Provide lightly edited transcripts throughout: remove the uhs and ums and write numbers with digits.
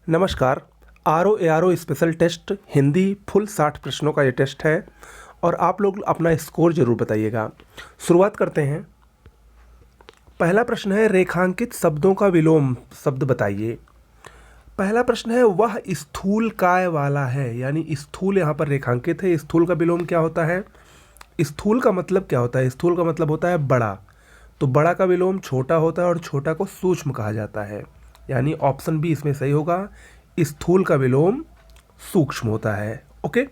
नमस्कार। R O special test Hindi full 60 प्रश्नों का ये टेस्ट है और आप लोग अपना स्कोर ज़रूर बताइएगा। शुरुआत करते हैं। पहला प्रश्न है, रेखांकित शब्दों का विलोम शब्द बताइए। पहला प्रश्न है, वह स्थूल काय वाला है, यानी स्थूल यहाँ पर रेखांकित है। स्थूल का विलोम क्या होता है? स्थूल का मतलब क्या होता है? स्थूल का मतलब होता है बड़ा। तो बड़ा का विलोम छोटा होता है और छोटा को सूक्ष्म कहा जाता है, यानी ऑप्शन बी इसमें सही होगा। स्थूल का विलोम सूक्ष्म होता है। ओके।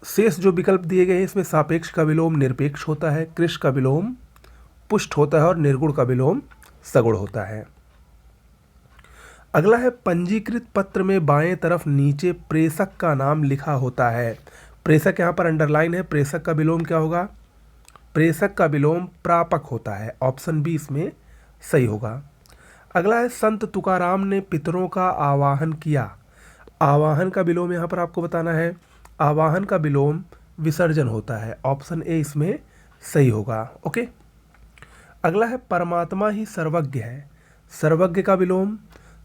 शेष जो विकल्प दिए गए हैं इसमें सापेक्ष का विलोम निरपेक्ष होता है, कृश का विलोम पुष्ट होता है और निर्गुण का विलोम सगुण होता है। अगला है, पंजीकृत पत्र में बाएं तरफ नीचे प्रेषक का नाम लिखा होता है। प्रेषक यहाँ पर अंडरलाइन है। प्रेषक का विलोम क्या होगा? प्रेषक का विलोम प्रापक होता है। ऑप्शन बी इसमें सही होगा। अगला है, संत तुकाराम ने पितरों का आवाहन किया। आवाहन का विलोम यहाँ पर आपको बताना है। आवाहन का विलोम विसर्जन होता है। ऑप्शन ए इसमें सही होगा। ओके। अगला है, परमात्मा ही सर्वज्ञ है। सर्वज्ञ का विलोम,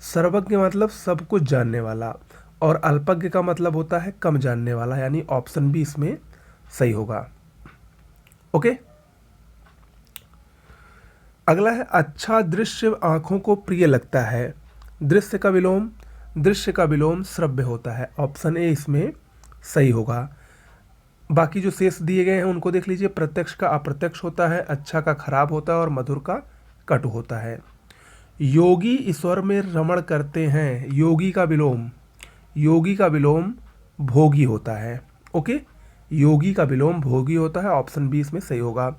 सर्वज्ञ मतलब सब कुछ जानने वाला और अल्पज्ञ का मतलब होता है कम जानने वाला, यानी ऑप्शन बी इसमें सही होगा। ओके। अगला है, अच्छा दृश्य आँखों को प्रिय लगता है। दृश्य का विलोम, दृश्य का विलोम श्रव्य होता है। ऑप्शन ए इसमें सही होगा। बाकी जो शेष दिए गए हैं उनको देख लीजिए। प्रत्यक्ष का अप्रत्यक्ष होता है, अच्छा का खराब होता है और मधुर का कटु होता है। योगी ईश्वर में रमण करते हैं। योगी का विलोम, योगी का विलोम भोगी होता है। ओके। योगी का विलोम भोगी होता है। ऑप्शन बी इसमें सही होगा।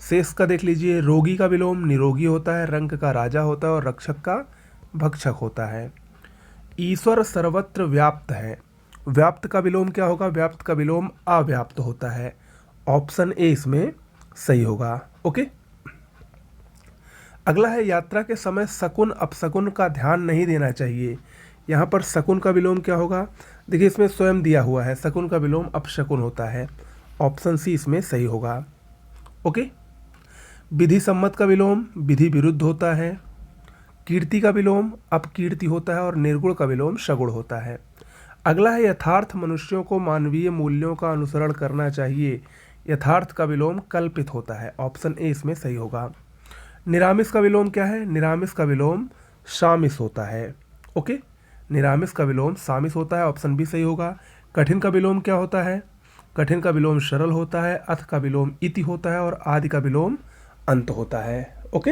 शेष का देख लीजिए। रोगी का विलोम निरोगी होता है, रंक का राजा होता है और रक्षक का भक्षक होता है। ईश्वर सर्वत्र व्याप्त है। व्याप्त का विलोम क्या होगा? व्याप्त का विलोम अव्याप्त होता है। ऑप्शन ए इसमें सही होगा। ओके। अगला है, यात्रा के समय शकुन अपशकुन का ध्यान नहीं देना चाहिए। यहाँ पर शकुन का विलोम क्या होगा? देखिए इसमें स्वयं दिया हुआ है, शकुन का विलोम अपशकुन होता है। ऑप्शन सी इसमें सही होगा। ओके। विधि सम्मत का विलोम विधि विरुद्ध होता है। कीर्ति का विलोम अपकीर्ति होता है और निर्गुण का विलोम सगुण होता है। अगला है, यथार्थ मनुष्यों को मानवीय मूल्यों का अनुसरण करना चाहिए। यथार्थ का विलोम कल्पित होता है। ऑप्शन ए इसमें सही होगा। निरामिष का विलोम क्या है? निरामिष का विलोम सामिस होता है। ओके। निरामिष का विलोम सामिस होता है। ऑप्शन बी सही होगा। कठिन का विलोम क्या होता है? कठिन का विलोम सरल होता है। अथ का विलोम इति होता है और आदि का विलोम अंत होता है। ओके।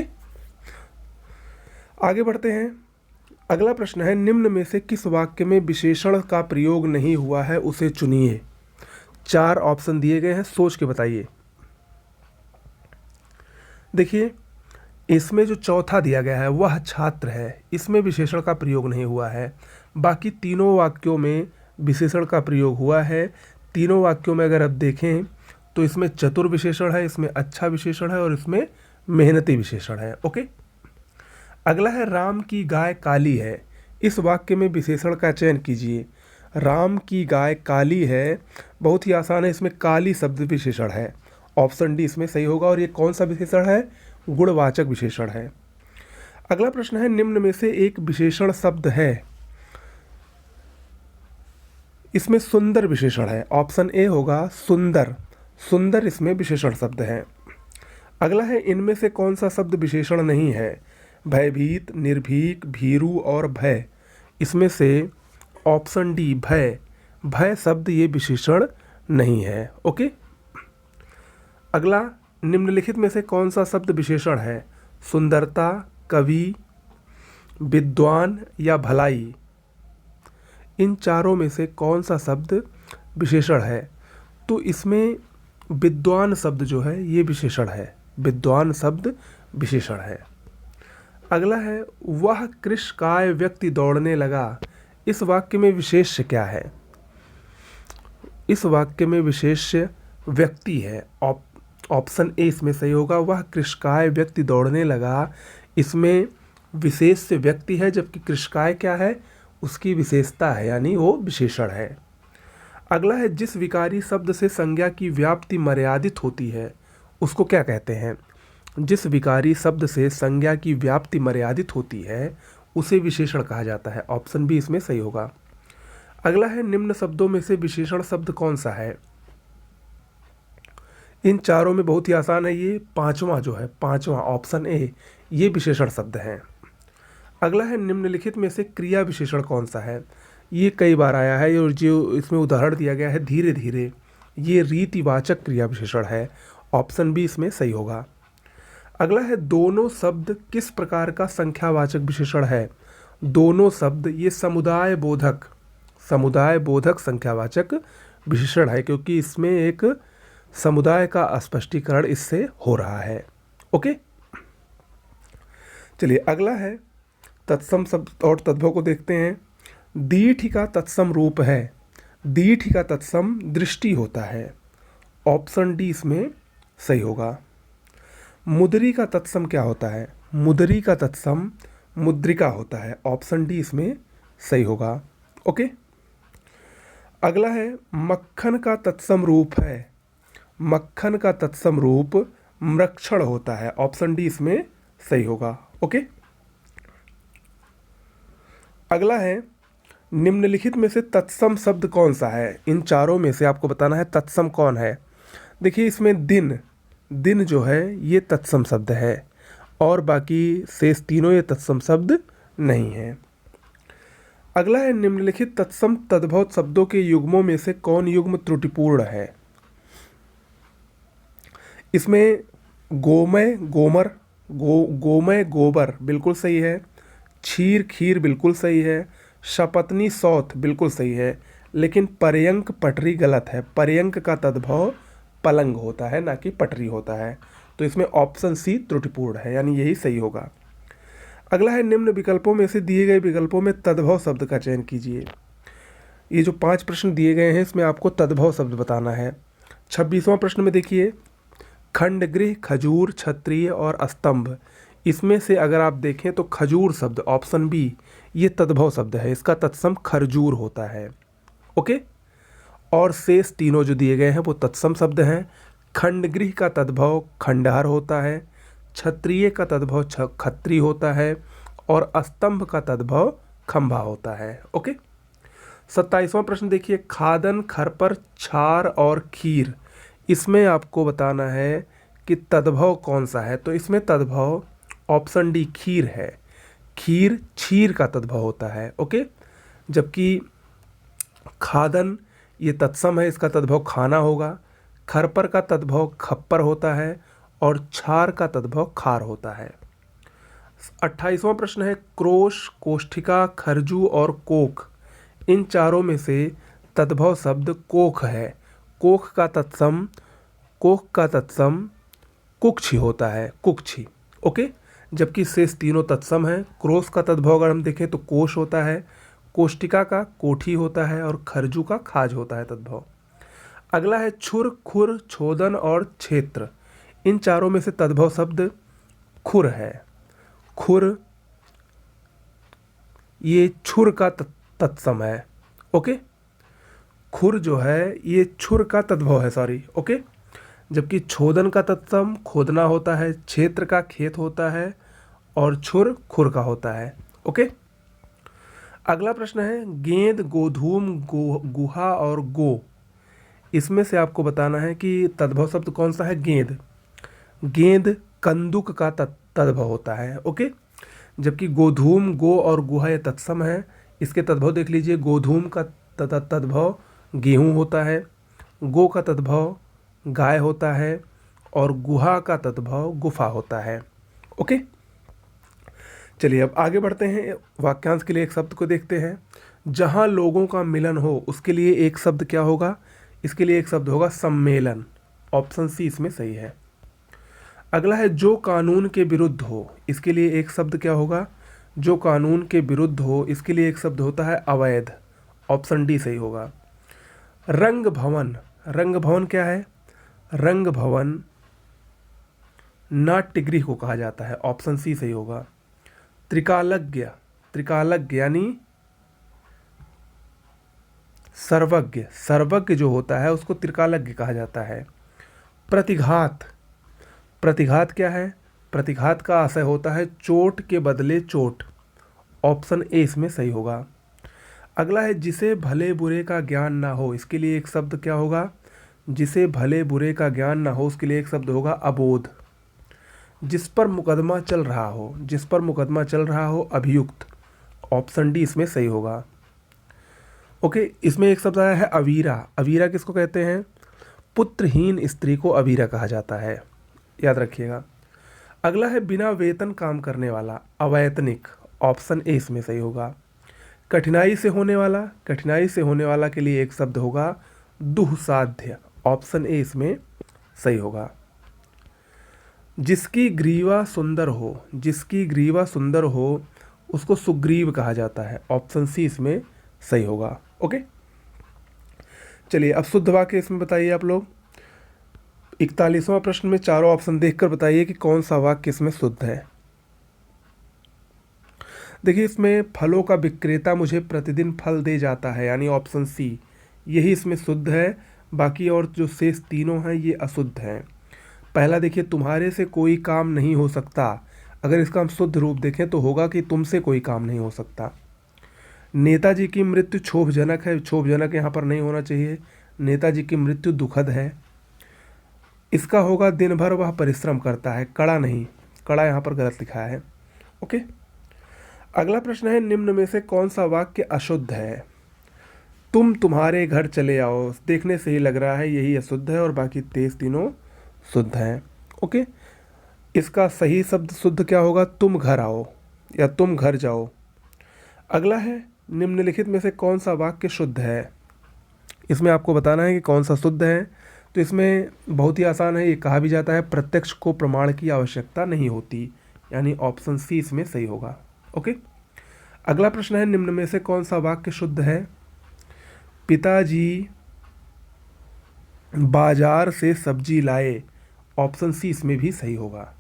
आगे बढ़ते हैं। अगला प्रश्न है, निम्न में से किस वाक्य में विशेषण का प्रयोग नहीं हुआ है उसे चुनिए। 4 ऑप्शन दिए गए हैं, सोच के बताइए। देखिए इसमें जो चौथा दिया गया है वह छात्र है, इसमें विशेषण का प्रयोग नहीं हुआ है। बाकी तीनों वाक्यों में विशेषण का प्रयोग हुआ है। तीनों वाक्यों में अगर आप देखें तो इसमें चतुर विशेषण है, इसमें अच्छा विशेषण है और इसमें मेहनती विशेषण है। ओके। अगला है, राम की गाय काली है। इस वाक्य में विशेषण का चयन कीजिए। राम की गाय काली है, बहुत ही आसान है, इसमें काली शब्द विशेषण है। ऑप्शन डी इसमें सही होगा। और ये कौन सा विशेषण है? गुणवाचक विशेषण है। अगला प्रश्न है, निम्न में से एक विशेषण शब्द है, इसमें सुंदर विशेषण है। ऑप्शन ए होगा सुंदर। सुंदर इसमें विशेषण शब्द है। अगला है, इनमें से कौन सा शब्द विशेषण नहीं है? भयभीत, निर्भीक, भीरू और भय। इसमें से ऑप्शन डी भय, भय शब्द ये विशेषण नहीं है। ओके। अगला, निम्नलिखित में से कौन सा शब्द विशेषण है? सुंदरता, कवि, विद्वान या भलाई। इन चारों में से कौन सा शब्द विशेषण है? तो इसमें विद्वान शब्द जो है ये विशेषण है। विद्वान शब्द विशेषण है। अगला है, वह कृशकाय व्यक्ति दौड़ने लगा। इस वाक्य में विशेष्य क्या है? इस वाक्य में विशेष्य व्यक्ति है। ऑप्शन ए इसमें सही होगा। वह कृशकाय व्यक्ति दौड़ने लगा, इसमें विशेष्य व्यक्ति है, जबकि कृशकाय क्या है? उसकी विशेषता है, यानी वो विशेषण है। अगला है, जिस विकारी शब्द से संज्ञा की व्याप्ति मर्यादित होती है उसको क्या कहते हैं? जिस विकारी शब्द से संज्ञा की व्याप्ति मर्यादित होती है उसे विशेषण कहा जाता है। ऑप्शन बी इसमें सही होगा। अगला है निम्न शब्दों में से विशेषण शब्द कौन सा है। इन चारों में बहुत ही आसान है ये, पांचवा जो है, पांचवा ऑप्शन ए, ये विशेषण शब्द है। अगला है निम्नलिखित में से क्रिया विशेषण कौन सा है। ये कई बार आया है और जो इसमें उदाहरण दिया गया है धीरे धीरे, ये रीतिवाचक क्रिया विशेषण है। ऑप्शन बी इसमें सही होगा। अगला है दोनों शब्द किस प्रकार का संख्यावाचक विशेषण है। दोनों शब्द ये समुदाय बोधक संख्यावाचक विशेषण है, क्योंकि इसमें एक समुदाय का स्पष्टीकरण इससे हो रहा है। ओके, चलिए अगला है तत्सम शब्द और तद्भव को देखते हैं। दीर्घ का तत्सम रूप है। दीर्घ का तत्सम दृष्टि होता है। ऑप्शन डी इसमें सही होगा। मुद्री का तत्सम क्या होता है। मुद्री का तत्सम मुद्रिका होता है। ऑप्शन डी इसमें सही होगा। ओके, अगला है मक्खन का तत्सम रूप है। मक्खन का तत्सम रूप मृक्षण होता है। ऑप्शन डी इसमें सही होगा। ओके, अगला है निम्नलिखित में से तत्सम शब्द कौन सा है। इन चारों में से आपको बताना है तत्सम कौन है। देखिए इसमें दिन जो है ये तत्सम शब्द है और बाकी शेष तीनों ये तत्सम शब्द नहीं है। अगला है निम्नलिखित तत्सम तद्भव शब्दों के युग्मों में से कौन युग्म त्रुटिपूर्ण है। इसमें गोमय गोमर, गोमय गोबर बिल्कुल सही है। क्षीर खीर बिल्कुल सही है। शपथनी सौथ बिल्कुल सही है। लेकिन पर्यंक पटरी गलत है। पर्यंक का तद्भव पलंग होता है, ना कि पटरी होता है। तो इसमें ऑप्शन सी त्रुटिपूर्ण है, यानी यही सही होगा। अगला है निम्न विकल्पों में से दिए गए विकल्पों में तद्भव शब्द का चयन कीजिए। ये जो 5 प्रश्न दिए गए हैं इसमें आपको तद्भव शब्द बताना है। 26वां प्रश्न में देखिए, खंडगृह, खजूर, क्षत्रिय और स्तंभ, इसमें से अगर आप देखें तो खजूर शब्द ऑप्शन बी ये तद्भव शब्द है। इसका तत्सम खरजूर होता है। ओके, और शेष तीनों जो दिए गए हैं वो तत्सम शब्द हैं। खंडगृह का तद्भव खंडहर होता है। क्षत्रिय का तद्भव खत्री होता है और स्तंभ का तद्भव खंभा होता है। ओके, 27वां प्रश्न देखिए, खादन, खरपर, छार और खीर, इसमें आपको बताना है कि तद्भव कौन सा है। तो इसमें तद्भव ऑप्शन डी खीर है। खीर क्षीर का तद्भव होता है। ओके, जबकि खादन ये तत्सम है, इसका तद्भव खाना होगा। खरपर का तद्भव खप्पर होता है और छार का तद्भव खार होता है। 28वां प्रश्न है, क्रोश, कोष्ठिका, खरजू और कोख, इन चारों में से तद्भव शब्द कोख है। कोख का तत्सम कुक्षी होता है, कुक्षी। ओके, जबकि शेष तीनों तत्सम हैं। क्रोश का तद्भव अगर हम देखें तो कोश होता है, कोष्टिका का कोठी होता है और खरजू का खाज होता है तद्भव। अगला है छुर, खुर, छोदन और क्षेत्र, इन चारों में से तद्भव शब्द खुर है। खुर ये छुर का तत्सम है। ओके, खुर जो है ये छुर का तद्भव है, सॉरी। ओके, जबकि छोदन का तत्सम खोदना होता है, क्षेत्र का खेत होता है और छुर खुर का होता है। ओके, अगला प्रश्न है गेंद, गोधूम, गुहा और गो, इसमें से आपको बताना है कि तद्भव शब्द कौन सा है। गेंद कंदुक का तद्भव होता है। ओके, जबकि गोधूम, गो और गुहा ये तत्सम है। इसके तद्भव देख लीजिए, गोधूम का तद्भव गेहूँ होता है, गो का तद्भव गाय होता है और गुहा का तद्भव गुफा होता है। ओके, चलिए अब आगे बढ़ते हैं। वाक्यांश के लिए एक शब्द को देखते हैं। जहाँ लोगों का मिलन हो उसके लिए एक शब्द क्या होगा। इसके लिए एक शब्द होगा सम्मेलन। ऑप्शन सी इसमें सही है। अगला है जो कानून के विरुद्ध हो, इसके लिए एक शब्द क्या होगा। जो कानून के विरुद्ध हो, इसके लिए एक शब्द होता है अवैध। ऑप्शन डी सही होगा। रंग भवन, रंग भवन क्या है। रंग भवन नाट्यगृह को कहा जाता है। ऑप्शन सी सही होगा। त्रिकालज्ञ, त्रिकालज्ञ यानी सर्वज्ञ, सर्वज्ञ जो होता है उसको त्रिकालज्ञ कहा जाता है। प्रतिघात, प्रतिघात क्या है। प्रतिघात का आशय होता है चोट के बदले चोट। ऑप्शन ए इसमें सही होगा। अगला है जिसे भले बुरे का ज्ञान ना हो, इसके लिए एक शब्द क्या होगा? जिसे भले बुरे का ज्ञान ना हो, उसके लिए एक शब्द होगा अबोध। जिस पर मुकदमा चल रहा हो, जिस पर मुकदमा चल रहा हो, अभियुक्त। ऑप्शन डी इसमें सही होगा। ओके, इसमें एक शब्द आया है अवीरा। अवीरा किसको कहते हैं? पुत्रहीन स्त्री को अवीरा कहा जाता है, याद रखिएगा। अगला है बिना वेतन काम करने वाला, अवैतनिक। ऑप्शन ए इसमें सही होगा। कठिनाई से होने वाला, कठिनाई से होने वाला के लिए एक शब्द होगा दुःसाध्य। ऑप्शन ए इसमें सही होगा। जिसकी ग्रीवा सुंदर हो, जिसकी ग्रीवा सुंदर हो उसको सुग्रीव कहा जाता है। ऑप्शन सी इसमें सही होगा। ओके, चलिए अब शुद्ध वाक्य इसमें बताइए आप लोग। 41वां प्रश्न में चारों ऑप्शन देखकर बताइए कि कौन सा वाक्य इसमें शुद्ध है। देखिए, इसमें फलों का विक्रेता मुझे प्रतिदिन फल दे जाता है, यानी ऑप्शन सी, यही इसमें शुद्ध है। बाकी और जो शेष तीनों हैं ये अशुद्ध हैं। पहला देखिए, तुम्हारे से कोई काम नहीं हो सकता, अगर इसका हम शुद्ध रूप देखें तो होगा कि तुमसे कोई काम नहीं हो सकता। नेताजी की मृत्यु क्षोभजनक है, क्षोभजनक यहाँ पर नहीं होना चाहिए, नेताजी की मृत्यु दुखद है। इसका होगा दिन भर वह परिश्रम करता है, कड़ा नहीं, कड़ा यहाँ पर गलत लिखा है। ओके, अगला प्रश्न है निम्न में से कौन सा वाक्य अशुद्ध है? तुम तुम्हारे घर चले आओ, देखने से ही लग रहा है यही अशुद्ध है और बाकी 23 तीनों शुद्ध हैं। ओके, इसका सही शब्द शुद्ध क्या होगा? तुम घर आओ या तुम घर जाओ। अगला है निम्नलिखित में से कौन सा वाक्य शुद्ध है? इसमें आपको बताना है कि कौन सा शुद्ध है। तो इसमें बहुत ही आसान है, ये कहा भी जाता है प्रत्यक्ष को प्रमाण की आवश्यकता नहीं होती, यानी ऑप्शन सी इसमें सही होगा। ओके, अगला प्रश्न है निम्न में से कौन सा वाक्य शुद्ध है? पिताजी बाजार से सब्जी लाए। ऑप्शन सी इसमें भी सही होगा।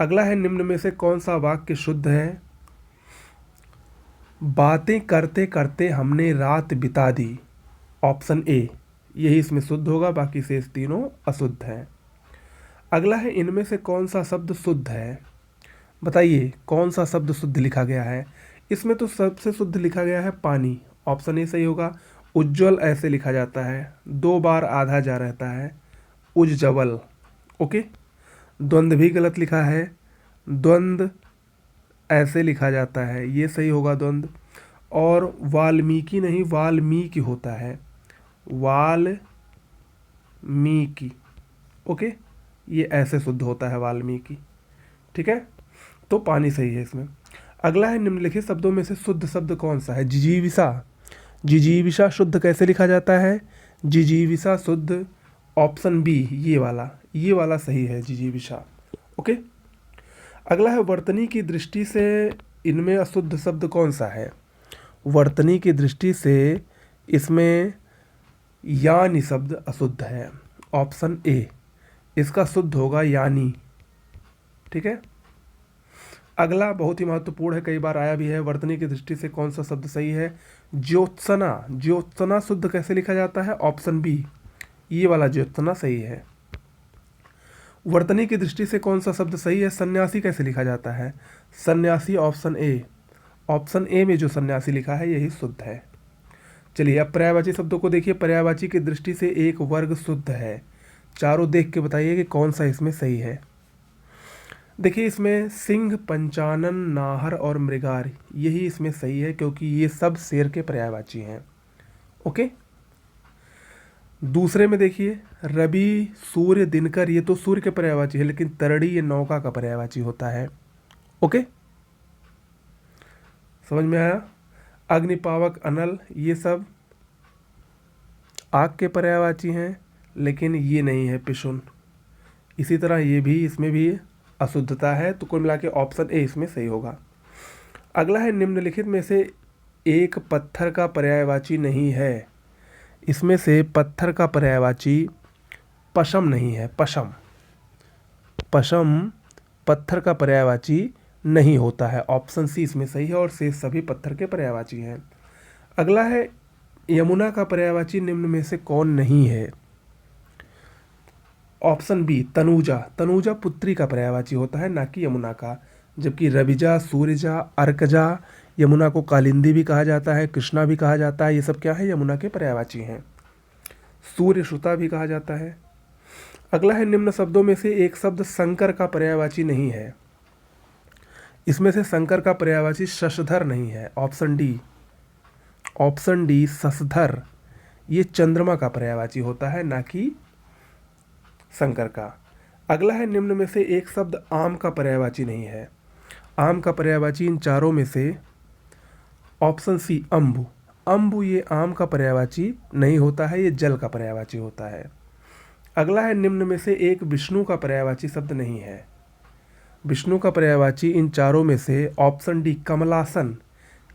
अगला है निम्न में से कौन सा वाक्य शुद्ध है? बातें करते करते हमने रात बिता दी। ऑप्शन ए, यही इसमें शुद्ध होगा, बाकी शेष तीनों अशुद्ध हैं। अगला है इनमें से कौन सा शब्द शुद्ध है? बताइए कौन सा शब्द शुद्ध लिखा गया है? इसमें तो सबसे शुद्ध लिखा गया है पानी। ऑप्शन ए सही होगा। उज्ज्वल ऐसे लिखा जाता है, 2 बार आधा जा रहता है, उज्जवल। ओके, द्वंद्व भी गलत लिखा है, द्वंद्व ऐसे लिखा जाता है, ये सही होगा द्वंद्व। और वाल्मीकि नहीं, वाल्मीकि होता है, वाल्मीकि। ओके, ये ऐसे शुद्ध होता है वाल्मीकि। ठीक है, तो पानी सही है इसमें। अगला है निम्नलिखित शब्दों में से शुद्ध शब्द कौन सा है? जिजीविषा। जिजीविषा शुद्ध कैसे लिखा जाता है? जिजीविषा शुद्ध ऑप्शन बी, ये वाला सही है, जिजीविषा। ओके, अगला है वर्तनी की दृष्टि से इनमें अशुद्ध शब्द कौन सा है? वर्तनी की दृष्टि से इसमें यानी शब्द अशुद्ध है। ऑप्शन ए, इसका शुद्ध होगा यानी। ठीक है, अगला बहुत ही महत्वपूर्ण है, कई बार आया भी है। वर्तनी की दृष्टि से कौन सा शब्द सही है? ज्योत्सना। ज्योत्सना शुद्ध कैसे लिखा जाता है? ऑप्शन बी, ये वाला ज्योत्सना सही है। वर्तनी की दृष्टि से कौन सा शब्द सही है? सन्यासी कैसे लिखा जाता है? सन्यासी ऑप्शन ए। ऑप्शन ए में जो सन्यासी लिखा है यही शुद्ध है। चलिए अब पर्यायवाची शब्दों को देखिए। पर्यायवाची की दृष्टि से एक वर्ग शुद्ध है, चारों देख के बताइए कि कौन सा इसमें सही है। देखिए, इसमें सिंह, पंचानन, नाहर और मृगार, यही इसमें सही है क्योंकि ये सब शेर के पर्यायवाची हैं। ओके, दूसरे में देखिए रवि, सूर्य, दिनकर, ये तो सूर्य के पर्यायवाची है, लेकिन तरड़ी ये नौका का पर्यायवाची होता है। ओके, समझ में आया? अग्निपावक, अनल, ये सब आग के पर्यायवाची हैं, लेकिन ये नहीं है पिशुन। इसी तरह ये भी, इसमें भी अशुद्धता है, तो कुल मिला के ऑप्शन ए इसमें सही होगा। अगला है निम्नलिखित में से एक पत्थर का पर्यायवाची नहीं है। इसमें से पत्थर का पर्यायवाची पशम नहीं है। पशम, पशम पत्थर का पर्यायवाची नहीं होता है। ऑप्शन सी इसमें सही है और शेष सभी पत्थर के पर्यायवाची हैं। अगला है यमुना का पर्यायवाची निम्न में से कौन नहीं है? Option B, Tanuja. तनुजा पुत्री का पर्यायवाची होता है, ना कि यमुना का। जबकि रविजा, सूर्यजा, अर्कजा, यमुना को कालिंदी भी कहा जाता है, कृष्णा भी कहा जाता है, ये सब क्या है, यमुना के पर्यायवाची हैं। सूर्य श्रुता भी कहा जाता है। अगला है निम्न शब्दों में से एक शब्द शंकर का पर्यायवाची नहीं है। इसमें से शंकर का पर्यायवाची शशधर नहीं है। ऑप्शन डी शशधर, ये चंद्रमा का पर्यायवाची होता है, ना कि शंकर का। अगला है निम्न में से एक शब्द आम का पर्यायवाची नहीं है। आम का पर्यायवाची इन चारों में से ऑप्शन सी अम्बु। अम्बु ये आम का पर्यायवाची नहीं होता है, ये जल का पर्यायवाची होता है। अगला है निम्न में से एक विष्णु का पर्यायवाची शब्द नहीं है। विष्णु का पर्यायवाची इन चारों में से ऑप्शन डी कमलासन।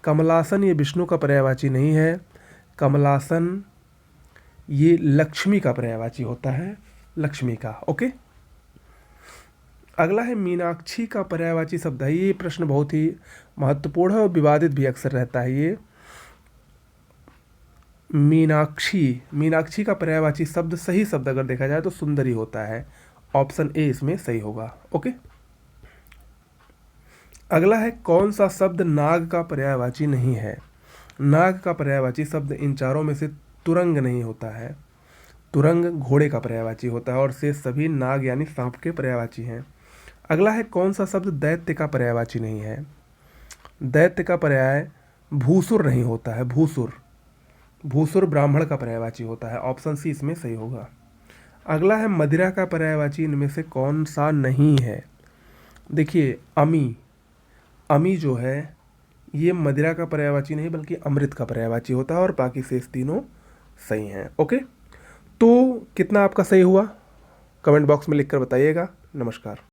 कमलासन ये विष्णु का पर्यायवाची नहीं है। कमलासन ये लक्ष्मी का पर्यायवाची होता है, लक्ष्मी का। ओके। अगला है मीनाक्षी का पर्यायवाची शब्द है। ये प्रश्न बहुत ही महत्वपूर्ण है और विवादित भी अक्सर रहता है। ये मीनाक्षी का पर्यायवाची शब्द, सही शब्द अगर देखा जाए तो सुंदरी होता है। ऑप्शन ए इसमें सही होगा। ओके। अगला है कौन सा शब्द नाग का पर्यायवाची नहीं है। नाग का पर्यायवाची शब्द इन चारों में से तुरंग नहीं होता है। तुरंग घोड़े का पर्यायवाची होता है और से सभी नाग यानी सांप के पर्यायवाची हैं। अगला है कौन सा शब्द दैत्य का पर्यायवाची नहीं है। दैत्य का पर्याय भूसुर नहीं होता है। भूसुर ब्राह्मण का पर्यायवाची होता है। ऑप्शन सी इसमें सही होगा। अगला है मदिरा का पर्यायवाची इनमें से कौन सा नहीं है। देखिए अमी जो है ये मदिरा का पर्यायवाची नहीं बल्कि अमृत का पर्यायवाची होता है और बाकी शेष तीनों सही हैं। ओके। तो कितना आपका सही हुआ कमेंट बॉक्स में लिखकर बताइएगा। नमस्कार।